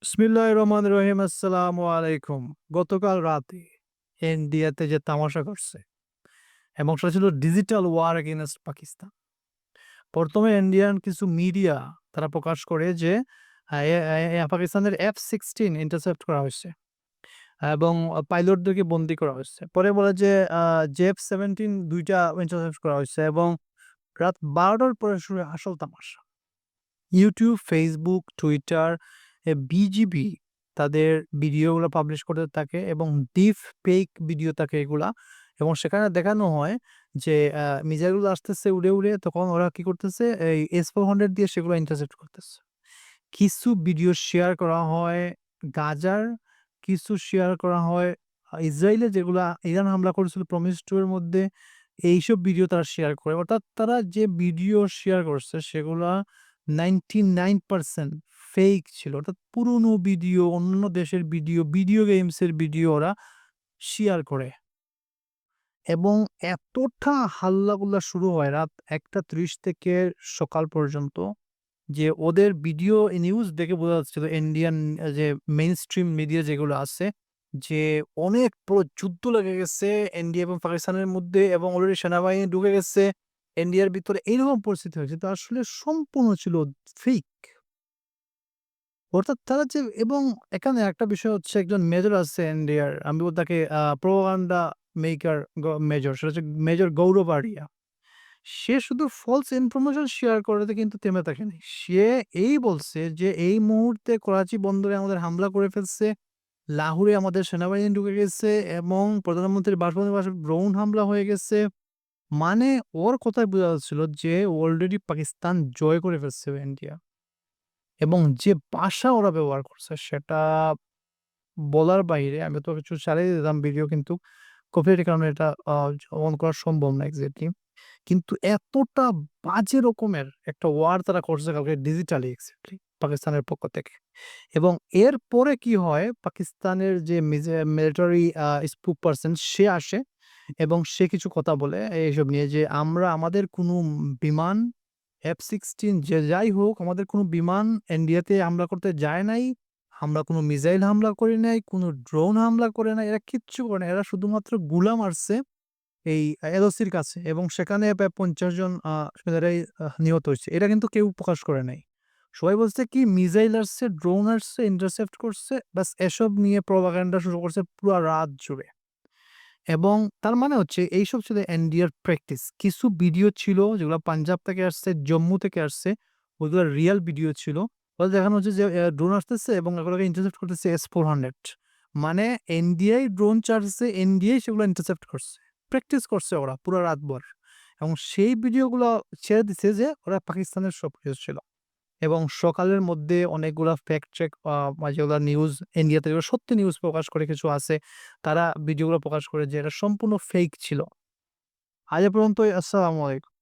বিসমিল্লাহির রহমানির রহিম। আসসালামু আলাইকুম। গতকাল রাতে ইন্ডিয়াতে যে তামাশা করছে এবং সেটা ছিল ডিজিটাল ওয়ার এগেইনস্ট পাকিস্তান। ১ম এ ইন্ডিয়ান কিছু মিডিয়া তারা প্রকাশ করে যে আ এ এ পাকিস্তানের F-16 ইন্টারসেপ্ট করা হইছে এবং পাইলটদেরকে বন্দী করা হইছে। পরে বলে যে JF-17 ২ টা ইন্টারসেপ্ট করা হইছে এবং রাত ১২ টার পরে শুরু হয় আসল তামাশা। YouTube, Facebook, Twitter, বিজিবি তাদের ভিডিওগুলো পাবলিশ করতে থাকে এবং ডিপ ফেক ভিডিও থাকে এগুলা এবং সেখানে দেখানো হয় যে মিসাইলগুলো আসতেছে উড়ে তখন ওরা কি করতেছে এই S-400 দিয়ে সেগুলো ইন্টারসেপ্ট করতেছে। কিছু ভিডিও শেয়ার করা হয় গাজার, কিছু শেয়ার করা হয় ইসরায়েলে যেগুলা ইরান হামলা করেছিল প্রমিস 2 এর মধ্যে এইসব ভিডিও তারা শেয়ার করে। অর্থাৎ তারা যে ভিডিও শেয়ার করছে সেগুলা 99% ফেক ছিল। অর্থাৎ পুরনো ভিডিও, অন্য দেশের ভিডিও, ভিডিও গেমসের ভিডিও ওরা শেয়ার করে এবং এতটা হাল্লাগুল্লা শুরু হয় রাত ১টা ৩০ থেকে সকাল পর্যন্ত যে ওদের ভিডিও নিউজ দেখে বোঝা যাচ্ছিল ইন্ডিয়ান যে মেইনস্ট্রিম মিডিয়া যেগুলো আছে যে অনেক পুরো যুদ্ধ লেগে গেছে ইন্ডিয়া এবং পাকিস্তানের মধ্যে এবং অলরেডি সেনাবাহিনী ঢুকে গেছে ইন্ডিয়ার ভিতরে এইরকম পরিস্থিতি হয়েছে। তো আসলে সম্পূর্ণ ছিল ফেক। অর্থাৎ তারা যে এবং এখানে একটা বিষয় হচ্ছে একজন মেজর আছে ইন্ডিয়ার আমি বলব তাকে প্রোপাগান্ডা মেকার মেজর সেটা হচ্ছে মেজর গৌরব আরিয়া। সে শুধু ফলস ইনফরমেশন শেয়ার করাতে কিন্তু থেমে থাকেনি। সে এই বলছে যে এই মুহূর্তে করাচি বন্দরে আমাদের হামলা করে ফেলছে। লাহোরে আমাদের সেনাবাহিনী ঢুকে গেছে এবং প্রধানমন্ত্রীর বাসভবনের পাশে ড্রোন হামলা হয়ে গেছে। মানে ওর কথায় বোঝা যাচ্ছিল যে অলরেডি পাকিস্তান জয় করে ফেলছে ইন্ডিয়া। এবং যে ভাষা ওরা ব্যবহার করছে সেটা বলার বাইরে। আমি তো কিছু চালিয়ে দিলাম ভিডিও কিন্তু কপিরাইটের কারণে এটা অন করা সম্ভব না এক্সাক্টলি। কিন্তু এতটা বাজে রকমের একটা ওয়ার তারা করছে কালকে ডিজিটালি এক্সাক্টলি পাকিস্তানের পক্ষ থেকে। এবং এরপরে কি হয় পাকিস্তানের যে মিলিটারি স্পুক পারসন সে আসে এবং সে কিছু কথা বলে এইসব নিয়ে যে আমরা আমাদের কোনো বিমান F-16 যে যাই হোক আমাদের কোনো বিমান ইন্ডিয়াতে হামলা করতে যায় নাই। আমরা কোনো মিসাইল হামলা করি নাই, কোনো ড্রোন হামলা করে নাই। এরা কিচ্ছু করে নাই। এরা শুধুমাত্র গুলা মারছে এই এলওসির কাছে এবং সেখানে প্রায় ৫০ জন সেনারাই নিহত হইছে। এটা কিন্তু কেউ প্রকাশ করে নাই। সবাই বলছে কি মিসাইল আসছে, ড্রোন আসছে, ইন্টারসেপ্ট করছে। ব্যাস এসব নিয়ে প্রপাগান্ডা শুরু করছে পুরা রাত জুড়ে। এবং তার মানে হচ্ছে এইসব ছিল এনডিআর প্র্যাকটিস। কিছু ভিডিও ছিল যেগুলো পাঞ্জাব থেকে আসছে, জম্মু থেকে আসছে। ওইগুলা রিয়াল ভিডিও ছিল। ওগুলো দেখানো হচ্ছে যে ড্রোন আসতেছে এবং এগুলোকে ইন্টারসেপ্ট করতেছে S-400 মানে এনডিআই ড্রোন ছাড়ছে, এনডিআই সেগুলো ইন্টারসেপ্ট করছে। প্র্যাকটিস করছে ওরা পুরা রাতভর। এবং সেই ভিডিওগুলো ছেড়ে দিছে যে ওরা পাকিস্তানের সক্রিয় ছিল। এবং সকালের মধ্যে অনেকগুলা ফ্যাক্ট চেক যেগুলা নিউজ ইন্ডিয়াতে যেগুলো সত্যি নিউজ প্রকাশ করে কিছু আছে। তারা ভিডিওগুলো প্রকাশ করে যে এটা সম্পূর্ণ ফেক ছিল। আজ এ পর্যন্তই। আসসালামু আলাইকুম।